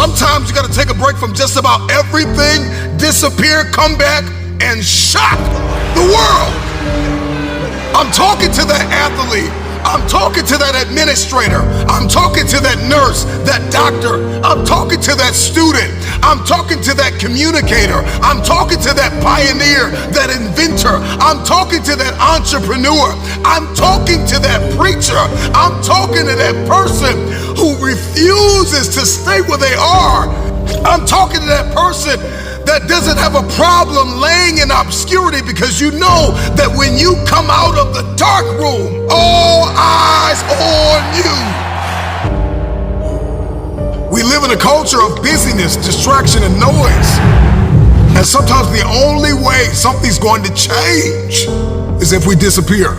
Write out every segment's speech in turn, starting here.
Sometimes you gotta take a break from just about everything, disappear, come back, and shock the world. I'm talking to that athlete. I'm talking to that administrator. I'm talking to that nurse, that doctor. I'm talking to that student. I'm talking to that communicator. I'm talking to that pioneer, that inventor. I'm talking to that entrepreneur. I'm talking to that preacher. I'm talking to that person who refuses to stay where they are. I'm talking to that person that doesn't have a problem laying in obscurity, because you know that when you come out of the dark room, all eyes on you. We live in a culture of busyness, distraction, and noise. And sometimes the only way something's going to change is if we disappear.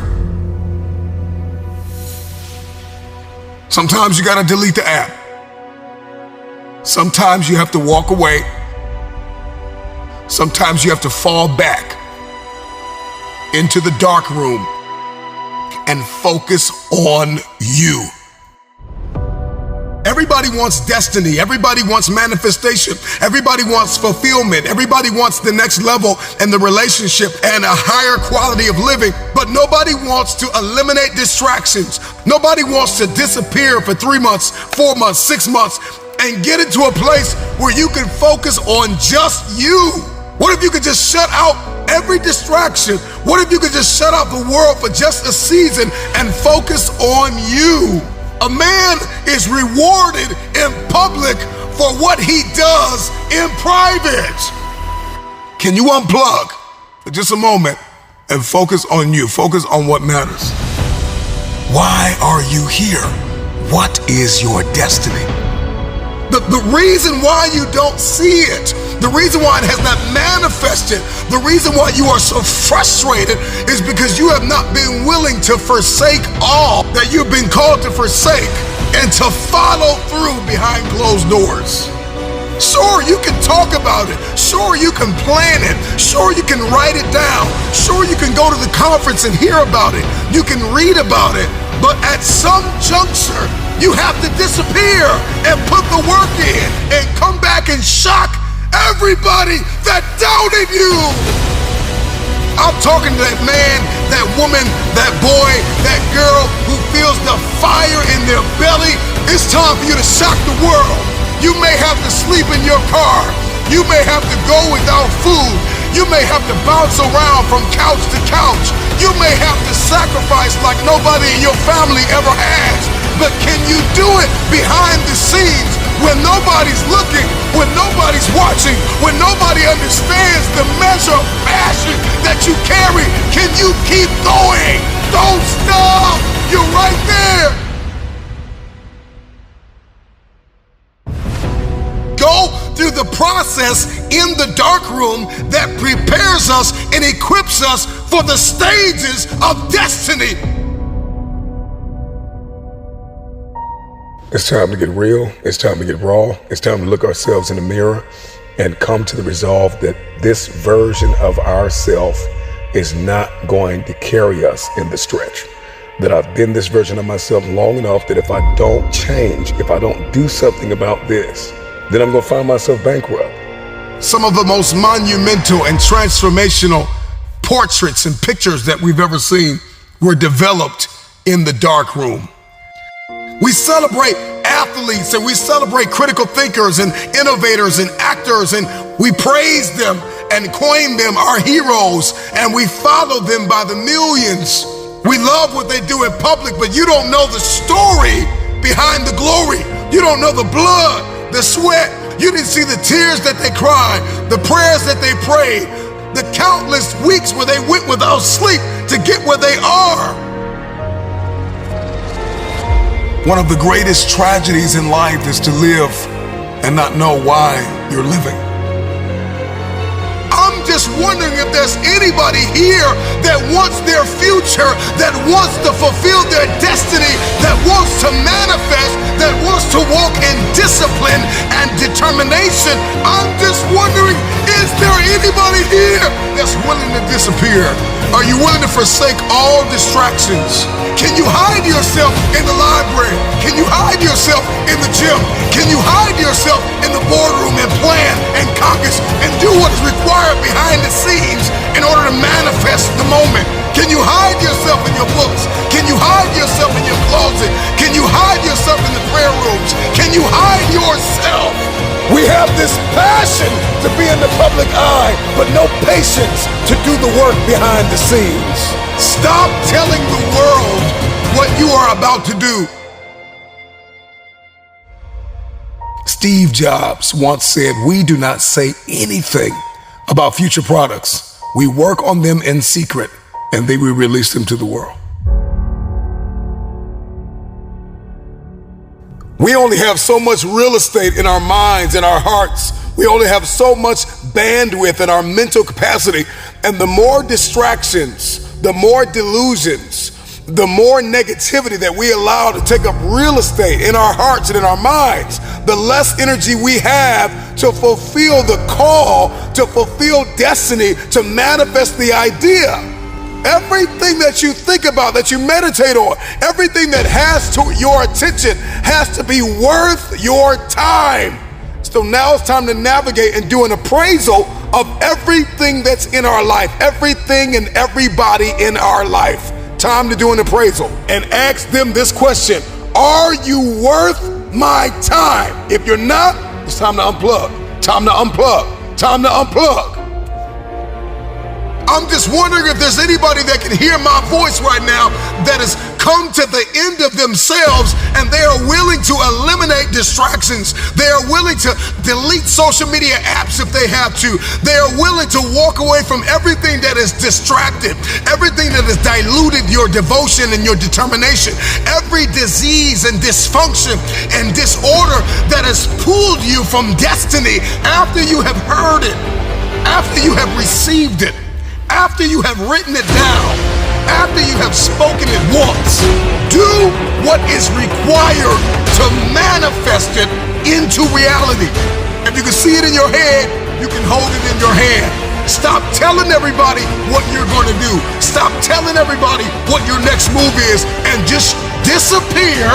Sometimes you gotta delete the app. Sometimes you have to walk away. Sometimes you have to fall back into the dark room and focus on you. Everybody wants destiny. Everybody wants manifestation. Everybody wants fulfillment. Everybody wants the next level in the relationship and a higher quality of living. But nobody wants to eliminate distractions. Nobody wants to disappear for 3 months, 4 months, 6 months, and get into a place where you can focus on just you. What if you could just shut out every distraction? What if you could just shut out the world for just a season and focus on you? A man is rewarded in public for what he does in private. Can you unplug for just a moment and focus on you? Focus on what matters. Why are you here? What is your destiny? The reason why you don't see it, the reason why it has not manifested, the reason why you are so frustrated is because you have not been willing to forsake all that you've been called to forsake and to follow through behind closed doors. Sure, you can talk about it. Sure, you can plan it. Sure, you can write it down. Sure, you can go to the conference and hear about it. You can read about it. But at some juncture, you have to disappear and put the work in and come back and shock everybody that doubted you. I'm talking to that man, that woman, that boy, that girl who feels the fire in their belly. It's time for you to shock the world. You may have to sleep in your car. You may have to go without food. You may have to bounce around from couch to couch. You may have to sacrifice like nobody in your family ever has. But can you do it behind the scenes when nobody's looking, when nobody's watching, when nobody understands the measure of passion that you carry? Can you keep going? Don't stop. You're right there. Go through the process in the dark room that prepares us and equips us for the stages of destiny. It's time to get real. It's time to get raw. It's time to look ourselves in the mirror and come to the resolve that this version of ourself is not going to carry us in the stretch. That I've been this version of myself long enough that if I don't change, if I don't do something about this, then I'm gonna find myself bankrupt. Some of the most monumental and transformational portraits and pictures that we've ever seen were developed in the dark room. We celebrate athletes and we celebrate critical thinkers and innovators and actors, and we praise them and coin them our heroes, and we follow them by the millions. We love what they do in public, but you don't know the story behind the glory. You don't know the blood, the sweat. You didn't see the tears that they cried, the prayers that they prayed, the countless weeks where they went without sleep to get where they are. One of the greatest tragedies in life is to live and not know why you're living. I'm just wondering if there's anybody here that wants their future, that wants to fulfill their destiny, that wants to manifest, that wants to walk in discipline and determination. I'm just wondering, is there anybody here that's willing to disappear? Are you willing to forsake all distractions? Can you hide yourself in the library? Can you hide yourself in the gym? Can you hide yourself in the is required behind the scenes in order to manifest the moment? Can you hide yourself in your books? Can you hide yourself in your closet? Can you hide yourself in the prayer rooms? Can you hide yourself? We have this passion to be in the public eye, but no patience to do the work behind the scenes. Stop telling the world what you are about to do. Steve Jobs once said, "We do not say anything about future products. We work on them in secret, and then we release them to the world." We only have so much real estate in our minds and our hearts. We only have so much bandwidth in our mental capacity. And the more distractions, the more delusions, the more negativity that we allow to take up real estate in our hearts and in our minds, the less energy we have to fulfill the call, to fulfill destiny, to manifest the idea. Everything that you think about, that you meditate on, everything that has to your attention has to be worth your time. So now it's time to navigate and do an appraisal of everything that's in our life, everything and everybody in our life. Time to do an appraisal and ask them this question: are you worth my time? If you're not, it's time to unplug. Time to unplug. Time to unplug. I'm just wondering if there's anybody that can hear my voice right now that has come to the end of themselves and they are willing to eliminate distractions. They are willing to delete social media apps if they have to. They are willing to walk away from everything that is distracted, everything that has diluted your devotion and your determination, every disease and dysfunction and disorder that has pulled you from destiny after you have heard it, after you have received it, after you have written it down, after you have spoken it once. Do what is required to manifest it into reality. If you can see it in your head, you can hold it in your hand. Stop telling everybody what you're going to do. Stop telling everybody what your next move is, and just disappear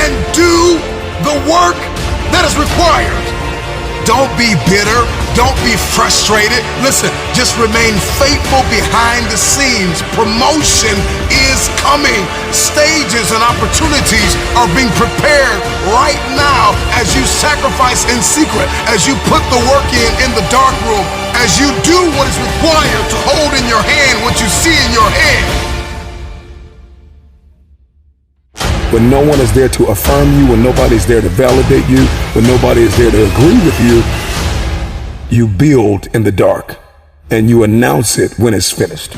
and do the work that is required. Don't be bitter. Don't be frustrated. Listen, just remain faithful behind the scenes. Promotion is coming. Stages and opportunities are being prepared right now as you sacrifice in secret, as you put the work in the dark room, as you do what is required to hold in your hand what you see in your head. When no one is there to affirm you, when nobody's there to validate you, when nobody is there to agree with you, you build in the dark and you announce it when it's finished.